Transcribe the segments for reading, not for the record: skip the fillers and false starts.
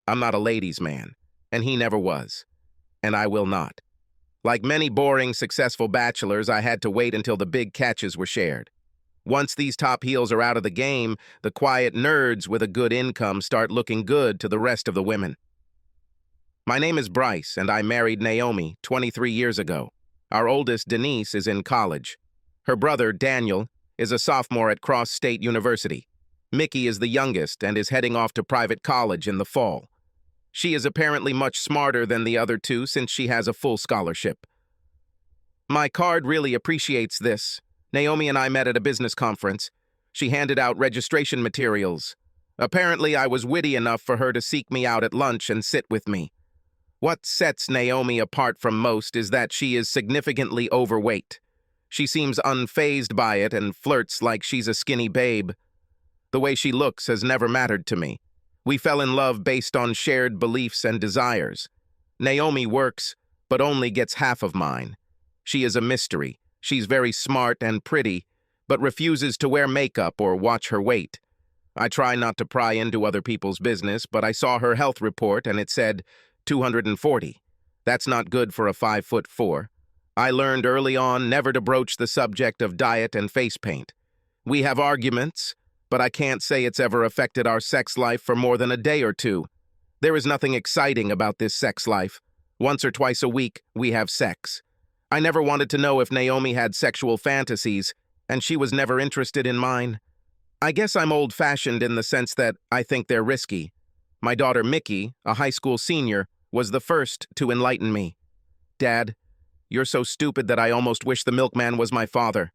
I'm not a ladies' man, and he never was, and I will not. Like many boring, successful bachelors, I had to wait until the big catches were shared. Once these top heels are out of the game, the quiet nerds with a good income start looking good to the rest of the women. My name is Bryce, and I married Naomi 23 years ago. Our oldest, Denise, is in college. Her brother, Daniel, is a sophomore at Cross State University. Mickey is the youngest and is heading off to private college in the fall. She is apparently much smarter than the other two since she has a full scholarship. My card really appreciates this. Naomi and I met at a business conference. She handed out registration materials. Apparently, I was witty enough for her to seek me out at lunch and sit with me. What sets Naomi apart from most is that she is significantly overweight. She seems unfazed by it and flirts like she's a skinny babe. The way she looks has never mattered to me. We fell in love based on shared beliefs and desires. Naomi works, but only gets half of mine. She is a mystery. She's very smart and pretty, but refuses to wear makeup or watch her weight. I try not to pry into other people's business, but I saw her health report and it said 240. That's not good for a 5'4". I learned early on never to broach the subject of diet and face paint. We have arguments, but I can't say it's ever affected our sex life for more than a day or two. There is nothing exciting about this sex life. Once or twice a week, we have sex. I never wanted to know if Naomi had sexual fantasies, and she was never interested in mine. I guess I'm old-fashioned in the sense that I think they're risky. My daughter Mickey, a high school senior, was the first to enlighten me. Dad, you're so stupid that I almost wish the milkman was my father.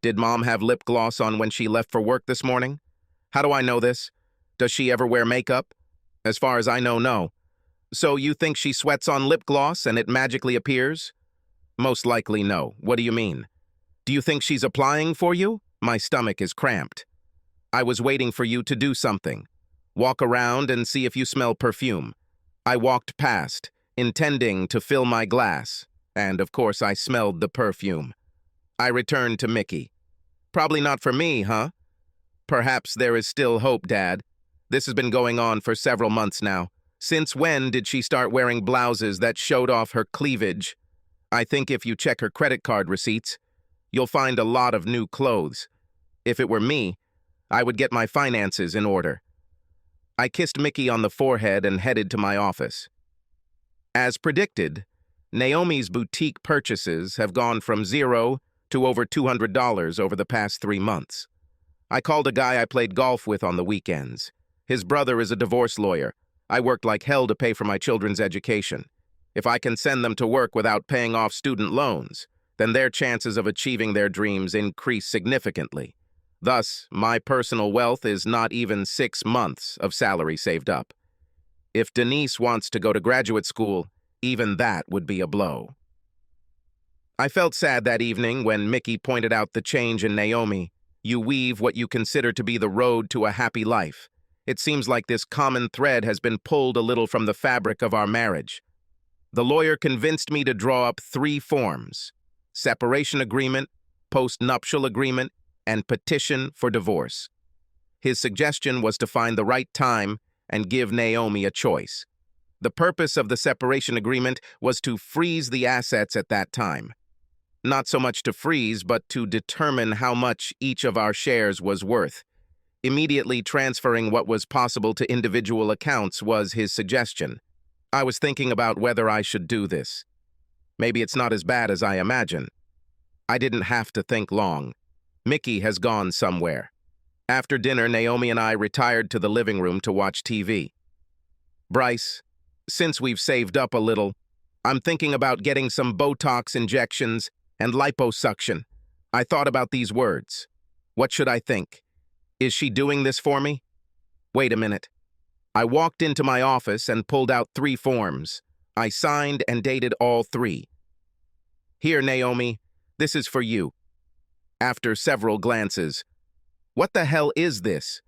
Did Mom have lip gloss on when she left for work this morning? How do I know this? Does she ever wear makeup? As far as I know, no. So you think she sweats on lip gloss and it magically appears? Most likely no. What do you mean? Do you think she's applying for you? My stomach is cramped. I was waiting for you to do something. Walk around and see if you smell perfume. I walked past, intending to fill my glass, and of course I smelled the perfume. I returned to Mickey. Probably not for me, huh? Perhaps there is still hope, Dad. This has been going on for several months now. Since when did she start wearing blouses that showed off her cleavage? I think if you check her credit card receipts, you'll find a lot of new clothes. If it were me, I would get my finances in order. I kissed Mickey on the forehead and headed to my office. As predicted, Naomi's boutique purchases have gone from $0 to over $200 over the past 3 months. I called a guy I played golf with on the weekends. His brother is a divorce lawyer. I worked like hell to pay for my children's education. If I can send them to work without paying off student loans, then their chances of achieving their dreams increase significantly. Thus, my personal wealth is not even 6 months of salary saved up. If Denise wants to go to graduate school, even that would be a blow. I felt sad that evening when Mickey pointed out the change in Naomi. You weave what you consider to be the road to a happy life. It seems like this common thread has been pulled a little from the fabric of our marriage. The lawyer convinced me to draw up 3 forms: separation agreement, post-nuptial agreement, and petition for divorce. His suggestion was to find the right time and give Naomi a choice. The purpose of the separation agreement was to freeze the assets at that time. Not so much to freeze, but to determine how much each of our shares was worth. Immediately transferring what was possible to individual accounts was his suggestion. I was thinking about whether I should do this. Maybe it's not as bad as I imagine. I didn't have to think long. Mickey has gone somewhere. After dinner, Naomi and I retired to the living room to watch TV. Bryce, since we've saved up a little, I'm thinking about getting some Botox injections and liposuction. I thought about these words. What should I think? Is she doing this for me? Wait a minute. I walked into my office and pulled out 3 forms. I signed and dated all 3. Here, Naomi, this is for you. After several glances, what the hell is this?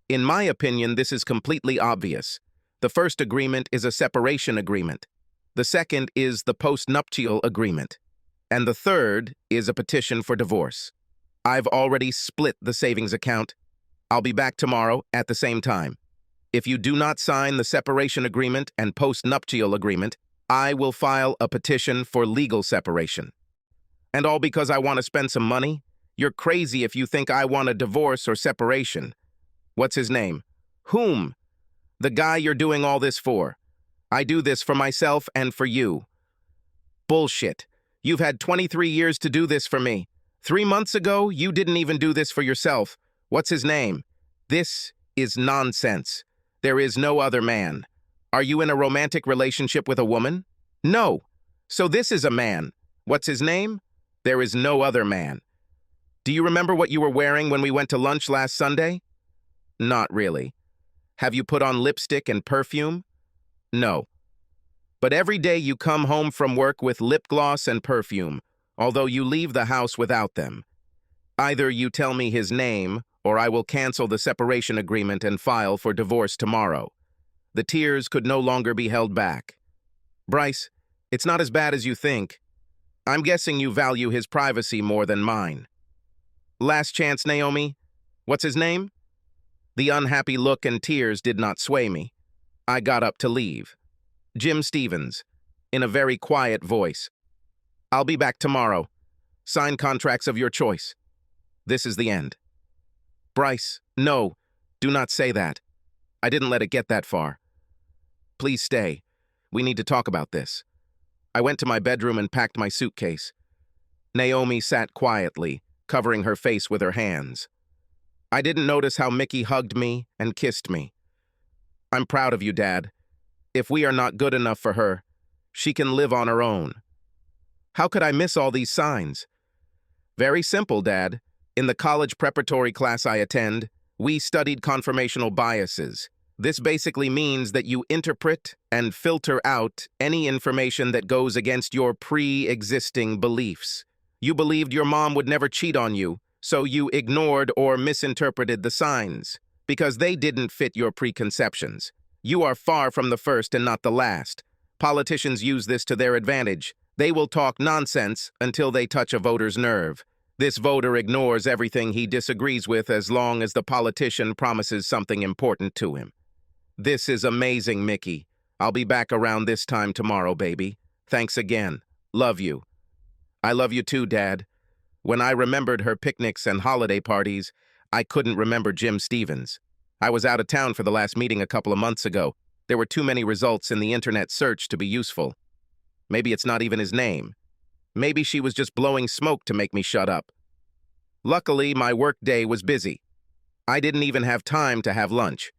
In my opinion, this is completely obvious. The first agreement is a separation agreement. The second is the post-nuptial agreement. And the third is a petition for divorce. I've already split the savings account. I'll be back tomorrow at the same time. If you do not sign the separation agreement and post-nuptial agreement, I will file a petition for legal separation. And all because I want to spend some money? You're crazy if you think I want a divorce or separation. What's his name? Whom? The guy you're doing all this for. I do this for myself and for you. Bullshit. You've had 23 years to do this for me. 3 months ago, you didn't even do this for yourself. What's his name? This is nonsense. There is no other man. Are you in a romantic relationship with a woman? No. So this is a man. What's his name? There is no other man. Do you remember what you were wearing when we went to lunch last Sunday? Not really. Have you put on lipstick and perfume? No. But every day you come home from work with lip gloss and perfume, although you leave the house without them. Either you tell me his name, or I will cancel the separation agreement and file for divorce tomorrow. The tears could no longer be held back. Bryce, it's not as bad as you think. I'm guessing you value his privacy more than mine. Last chance, Naomi. What's his name? The unhappy look and tears did not sway me. I got up to leave. Jim Stevens, in a very quiet voice. I'll be back tomorrow. Sign contracts of your choice. This is the end. Bryce, no, do not say that. I didn't let it get that far. Please stay. We need to talk about this. I went to my bedroom and packed my suitcase. Naomi sat quietly, covering her face with her hands. I didn't notice how Mickey hugged me and kissed me. I'm proud of you, Dad. If we are not good enough for her, she can live on her own. How could I miss all these signs? Very simple, Dad. In the college preparatory class I attend, we studied confirmational biases. This basically means that you interpret and filter out any information that goes against your pre-existing beliefs. You believed your mom would never cheat on you, so you ignored or misinterpreted the signs, because they didn't fit your preconceptions. You are far from the first and not the last. Politicians use this to their advantage. They will talk nonsense until they touch a voter's nerve. This voter ignores everything he disagrees with as long as the politician promises something important to him. This is amazing, Mickey. I'll be back around this time tomorrow, baby. Thanks again. Love you. I love you too, Dad. When I remembered her picnics and holiday parties, I couldn't remember Jim Stevens. I was out of town for the last meeting a couple of months ago. There were too many results in the internet search to be useful. Maybe it's not even his name. Maybe she was just blowing smoke to make me shut up. Luckily, my work day was busy. I didn't even have time to have lunch.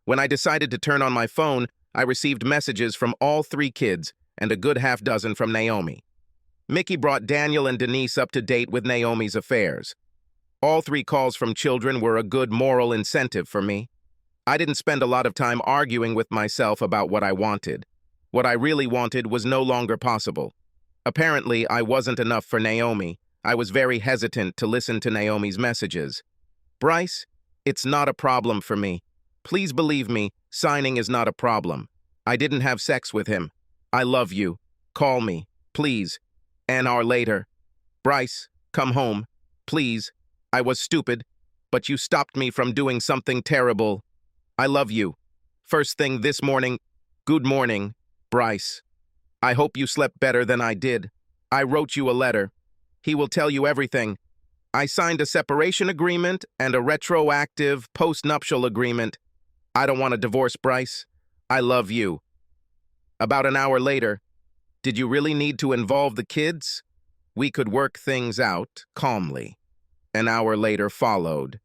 When I decided to turn on my phone, I received messages from all 3 kids and a good half dozen from Naomi. Mickey brought Daniel and Denise up to date with Naomi's affairs. All 3 calls from children were a good moral incentive for me. I didn't spend a lot of time arguing with myself about what I wanted. What I really wanted was no longer possible. Apparently, I wasn't enough for Naomi. I was very hesitant to listen to Naomi's messages. Bryce, it's not a problem for me. Please believe me, signing is not a problem. I didn't have sex with him. I love you. Call me, please. An hour later. Bryce, come home, please. I was stupid, but you stopped me from doing something terrible. I love you. First thing this morning, good morning, Bryce. I hope you slept better than I did. I wrote you a letter. He will tell you everything. I signed a separation agreement and a retroactive post-nuptial agreement. I don't want a divorce, Bryce. I love you. About an hour later, did you really need to involve the kids? We could work things out calmly. An hour later followed.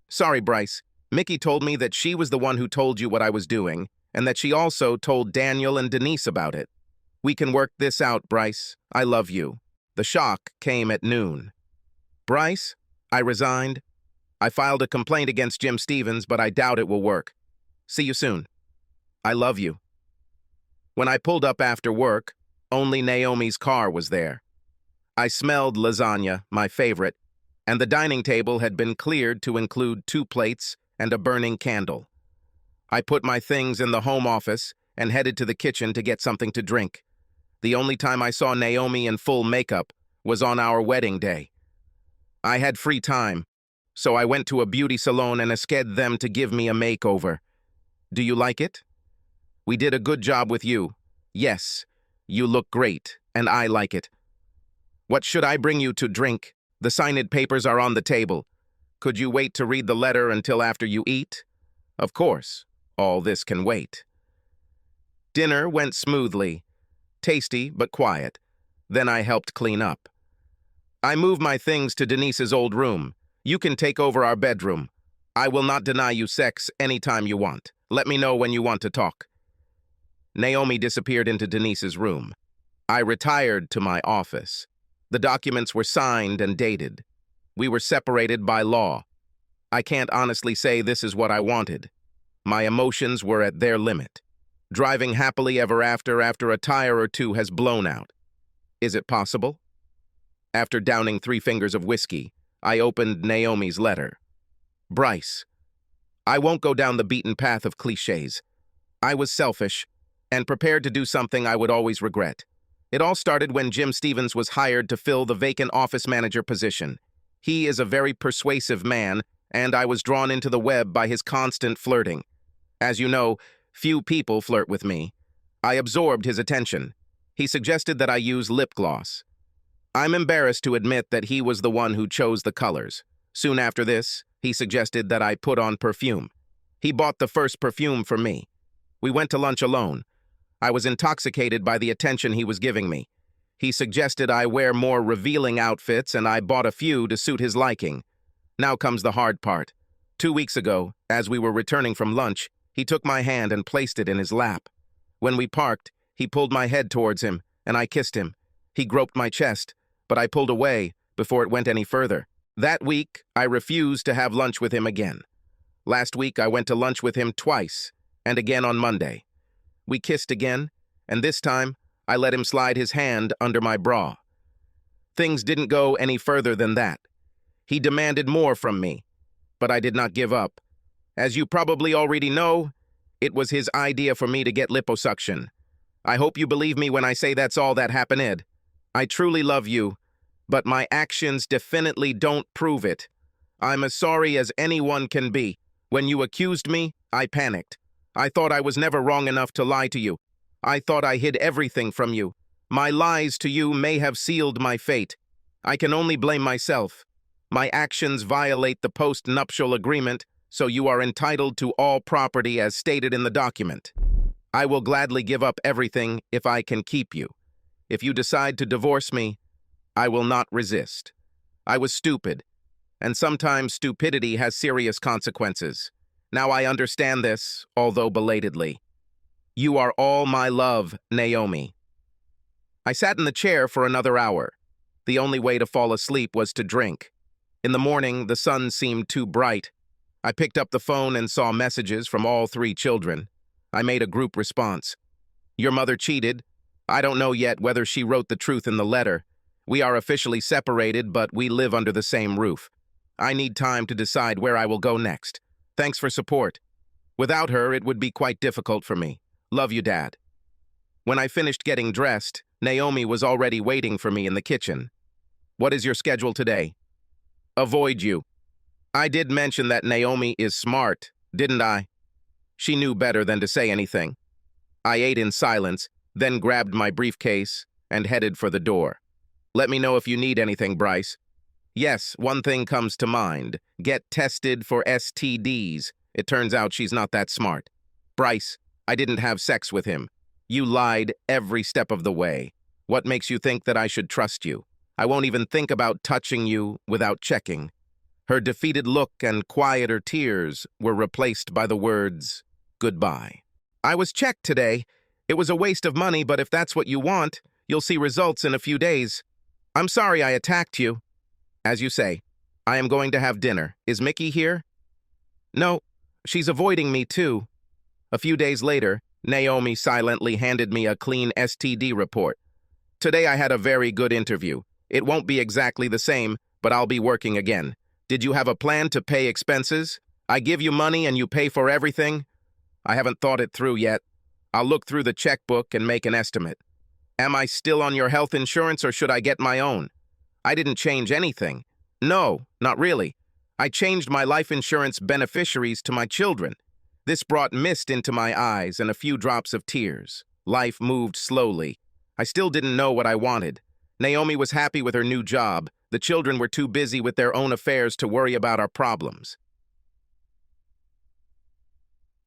Sorry, Bryce. Mickey told me that she was the one who told you what I was doing, and that she also told Daniel and Denise about it. We can work this out, Bryce. I love you. The shock came at noon. Bryce, I resigned. I filed a complaint against Jim Stevens, but I doubt it will work. See you soon. I love you. When I pulled up after work, only Naomi's car was there. I smelled lasagna, my favorite, and the dining table had been cleared to include 2 plates and a burning candle. I put my things in the home office and headed to the kitchen to get something to drink. The only time I saw Naomi in full makeup was on our wedding day. I had free time, so I went to a beauty salon and asked them to give me a makeover. Do you like it? We did a good job with you. Yes, you look great, and I like it. What should I bring you to drink? The signed papers are on the table. Could you wait to read the letter until after you eat? Of course, all this can wait. Dinner went smoothly, tasty but quiet. Then I helped clean up. I moved my things to Denise's old room. You can take over our bedroom. I will not deny you sex anytime you want. Let me know when you want to talk. Naomi disappeared into Denise's room. I retired to my office. The documents were signed and dated. We were separated by law. I can't honestly say this is what I wanted. My emotions were at their limit. Driving happily ever after a tire or two has blown out. Is it possible? After downing 3 fingers of whiskey, I opened Naomi's letter. Bryce, I won't go down the beaten path of cliches. I was selfish and prepared to do something I would always regret. It all started when Jim Stevens was hired to fill the vacant office manager position. He is a very persuasive man, and I was drawn into the web by his constant flirting. As you know, few people flirt with me. I absorbed his attention. He suggested that I use lip gloss. I'm embarrassed to admit that he was the one who chose the colors. Soon after this, he suggested that I put on perfume. He bought the first perfume for me. We went to lunch alone. I was intoxicated by the attention he was giving me. He suggested I wear more revealing outfits, and I bought a few to suit his liking. Now comes the hard part. 2 weeks ago, as we were returning from lunch, he took my hand and placed it in his lap. When we parked, he pulled my head towards him, and I kissed him. He groped my chest, but I pulled away before it went any further. That week, I refused to have lunch with him again. Last week, I went to lunch with him twice, and again on Monday. We kissed again, and this time, I let him slide his hand under my bra. Things didn't go any further than that. He demanded more from me, but I did not give up. As you probably already know, it was his idea for me to get liposuction. I hope you believe me when I say that's all that happened. I truly love you, but my actions definitely don't prove it. I'm as sorry as anyone can be. When you accused me, I panicked. I thought I was never wrong enough to lie to you. I thought I hid everything from you. My lies to you may have sealed my fate. I can only blame myself. My actions violate the post-nuptial agreement, so you are entitled to all property as stated in the document. I will gladly give up everything if I can keep you. If you decide to divorce me, I will not resist. I was stupid, and sometimes stupidity has serious consequences. Now I understand this, although belatedly. You are all my love, Naomi. I sat in the chair for another hour. The only way to fall asleep was to drink. In the morning, the sun seemed too bright. I picked up the phone and saw messages from all 3 children. I made a group response. Your mother cheated. I don't know yet whether she wrote the truth in the letter. We are officially separated, but we live under the same roof. I need time to decide where I will go next. Thanks for support. Without her, it would be quite difficult for me. Love you, Dad. When I finished getting dressed, Naomi was already waiting for me in the kitchen. What is your schedule today? Avoid you. I did mention that Naomi is smart, didn't I? She knew better than to say anything. I ate in silence, then grabbed my briefcase and headed for the door. Let me know if you need anything, Bryce. Yes, one thing comes to mind. Get tested for STDs. It turns out she's not that smart. Bryce, I didn't have sex with him. You lied every step of the way. What makes you think that I should trust you? I won't even think about touching you without checking. Her defeated look and quieter tears were replaced by the words, goodbye. I was checked today. It was a waste of money, but if that's what you want, you'll see results in a few days. I'm sorry I attacked you. As you say, I am going to have dinner. Is Mickey here? No, she's avoiding me too. A few days later, Naomi silently handed me a clean STD report. Today I had a very good interview. It won't be exactly the same, but I'll be working again. Did you have a plan to pay expenses? I give you money and you pay for everything? I haven't thought it through yet. I'll look through the checkbook and make an estimate. Am I still on your health insurance or should I get my own? I didn't change anything. No, not really. I changed my life insurance beneficiaries to my children. This brought mist into my eyes and a few drops of tears. Life moved slowly. I still didn't know what I wanted. Naomi was happy with her new job. The children were too busy with their own affairs to worry about our problems.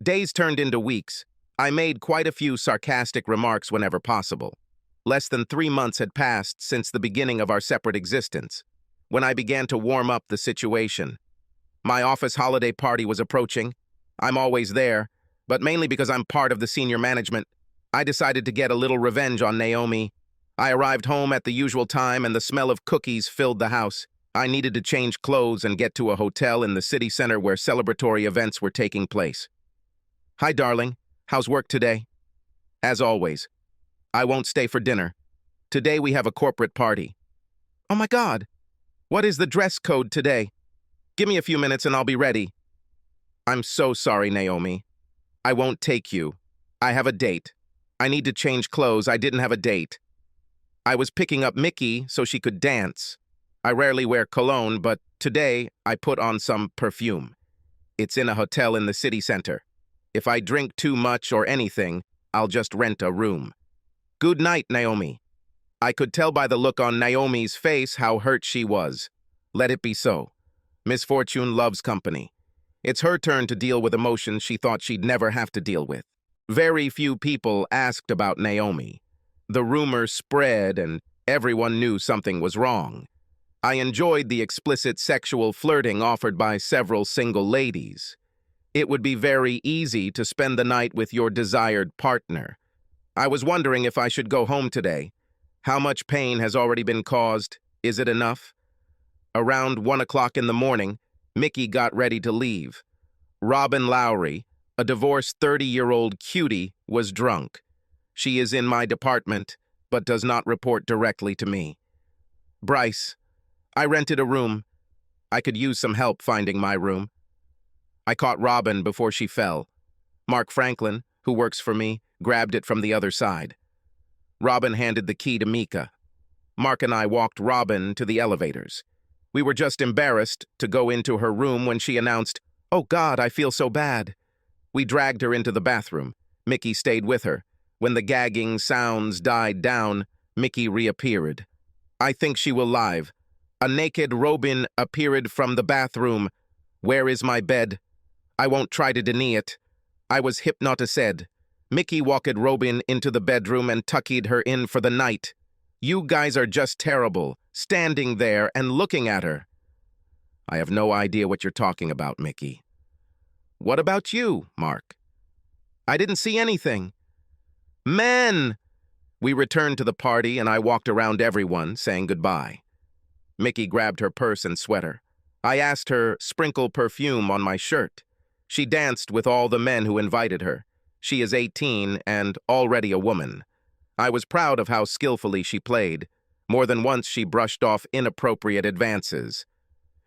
Days turned into weeks. I made quite a few sarcastic remarks whenever possible. Less than 3 months had passed since the beginning of our separate existence, when I began to warm up the situation. My office holiday party was approaching. I'm always there, but mainly because I'm part of the senior management. I decided to get a little revenge on Naomi. I arrived home at the usual time and the smell of cookies filled the house. I needed to change clothes and get to a hotel in the city center where celebratory events were taking place. "Hi, darling. How's work today?" "As always. I won't stay for dinner. Today we have a corporate party." "Oh my God. What is the dress code today? Give me a few minutes and I'll be ready." "I'm so sorry, Naomi. I won't take you. I have a date. I need to change clothes. I didn't have a date. I was picking up Mickey so she could dance. I rarely wear cologne, but today I put on some perfume. It's in a hotel in the city center. If I drink too much or anything, I'll just rent a room." "Good night, Naomi." I could tell by the look on Naomi's face how hurt she was. Let it be so. Misfortune loves company. It's her turn to deal with emotions she thought she'd never have to deal with. Very few people asked about Naomi. The rumor spread and everyone knew something was wrong. I enjoyed the explicit sexual flirting offered by several single ladies. It would be very easy to spend the night with your desired partner. I was wondering if I should go home today. How much pain has already been caused? Is it enough? Around 1 o'clock in the morning, Mickey got ready to leave. Robin Lowry, a divorced 30-year-old cutie, was drunk. She is in my department, but does not report directly to me. "Bryce, I rented a room. I could use some help finding my room." I caught Robin before she fell. Mark Franklin, who works for me, grabbed it from the other side. Robin handed the key to Mika. Mark and I walked Robin to the elevators. We were just embarrassed to go into her room when she announced, "Oh God, I feel so bad." We dragged her into the bathroom. Mickey stayed with her. When the gagging sounds died down, Mickey reappeared. "I think she will live." A naked Robin appeared from the bathroom. "Where is my bed?" "I won't try to deny it. I was hypnotized." Mickey walked Robin into the bedroom and tucked her in for the night. "You guys are just terrible, standing there and looking at her." "I have no idea what you're talking about, Mickey." "What about you, Mark?" "I didn't see anything." "Men!" We returned to the party and I walked around everyone, saying goodbye. Mickey grabbed her purse and sweater. I asked her sprinkle perfume on my shirt. She danced with all the men who invited her. She is 18 and already a woman. I was proud of how skillfully she played. More than once she brushed off inappropriate advances.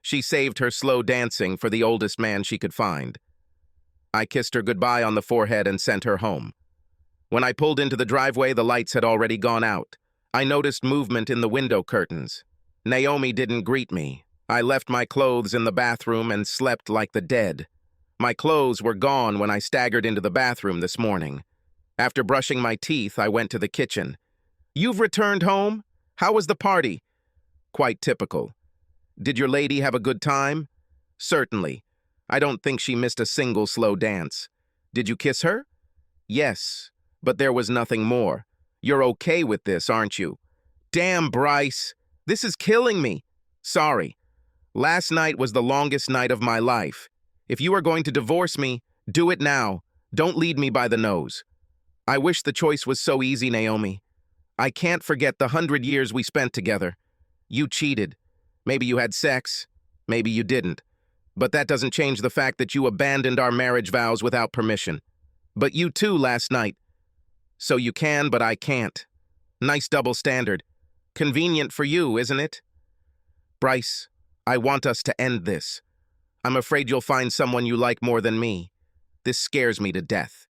She saved her slow dancing for the oldest man she could find. I kissed her goodbye on the forehead and sent her home. When I pulled into the driveway, the lights had already gone out. I noticed movement in the window curtains. Naomi didn't greet me. I left my clothes in the bathroom and slept like the dead. My clothes were gone when I staggered into the bathroom this morning. After brushing my teeth, I went to the kitchen. "You've returned home? How was the party?" "Quite typical." "Did your lady have a good time?" "Certainly. I don't think she missed a single slow dance." "Did you kiss her?" "Yes, but there was nothing more." "You're okay with this, aren't you?" "Damn, Bryce. This is killing me." "Sorry. Last night was the longest night of my life. If you are going to divorce me, do it now. Don't lead me by the nose." "I wish the choice was so easy, Naomi. I can't forget the 100 years we spent together. You cheated. Maybe you had sex. Maybe you didn't. But that doesn't change the fact that you abandoned our marriage vows without permission. But you too last night. So you can, but I can't. Nice double standard. Convenient for you, isn't it?" "Bryce, I want us to end this. I'm afraid you'll find someone you like more than me. This scares me to death.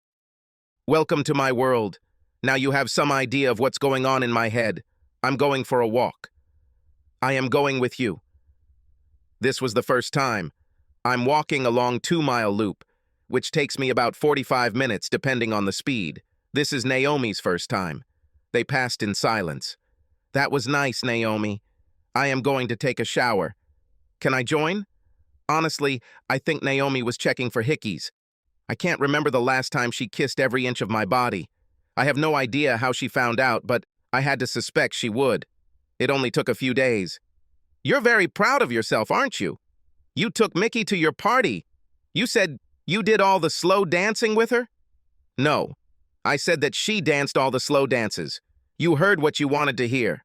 Welcome to my world. Now you have some idea of what's going on in my head. I'm going for a walk." "I am going with you." This was the first time. I'm walking along 2 Mile Loop. which takes me about 45 minutes depending on the speed. This is Naomi's first time. They passed in silence. That was nice, Naomi. I am going to take a shower. Can I join? Honestly, I think Naomi was checking for hickeys. I can't remember the last time she kissed every inch of my body. I have no idea how she found out, but I had to suspect she would. It only took a few days. You're very proud of yourself, aren't you? You took Mickey to your party. You said you did all the slow dancing with her? No. I said that she danced all the slow dances. You heard what you wanted to hear.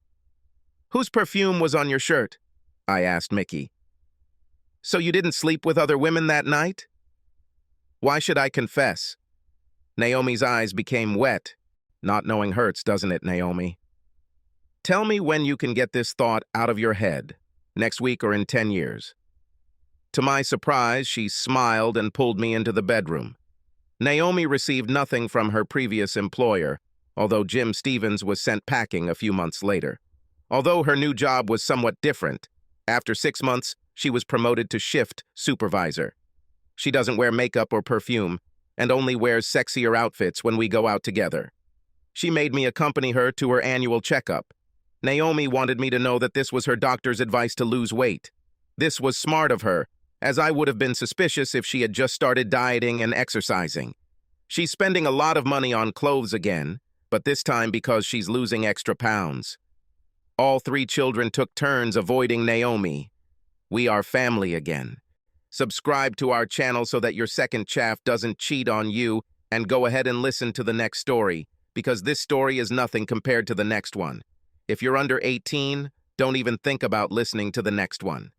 Whose perfume was on your shirt? I asked Mickey. So you didn't sleep with other women that night? Why should I confess? Naomi's eyes became wet. Not knowing hurts, doesn't it, Naomi? Tell me when you can get this thought out of your head, next week or in 10 years. To my surprise, she smiled and pulled me into the bedroom. Naomi received nothing from her previous employer, although Jim Stevens was sent packing a few months later. Although her new job was somewhat different, after 6 months, she was promoted to shift supervisor. She doesn't wear makeup or perfume, and only wears sexier outfits when we go out together. She made me accompany her to her annual checkup. Naomi wanted me to know that this was her doctor's advice to lose weight. This was smart of her, as I would have been suspicious if she had just started dieting and exercising. She's spending a lot of money on clothes again, but this time because she's losing extra pounds. All 3 children took turns avoiding Naomi. We are family again. Subscribe to our channel so that your second chaff doesn't cheat on you, and go ahead and listen to the next story, because this story is nothing compared to the next one. If you're under 18, don't even think about listening to the next one.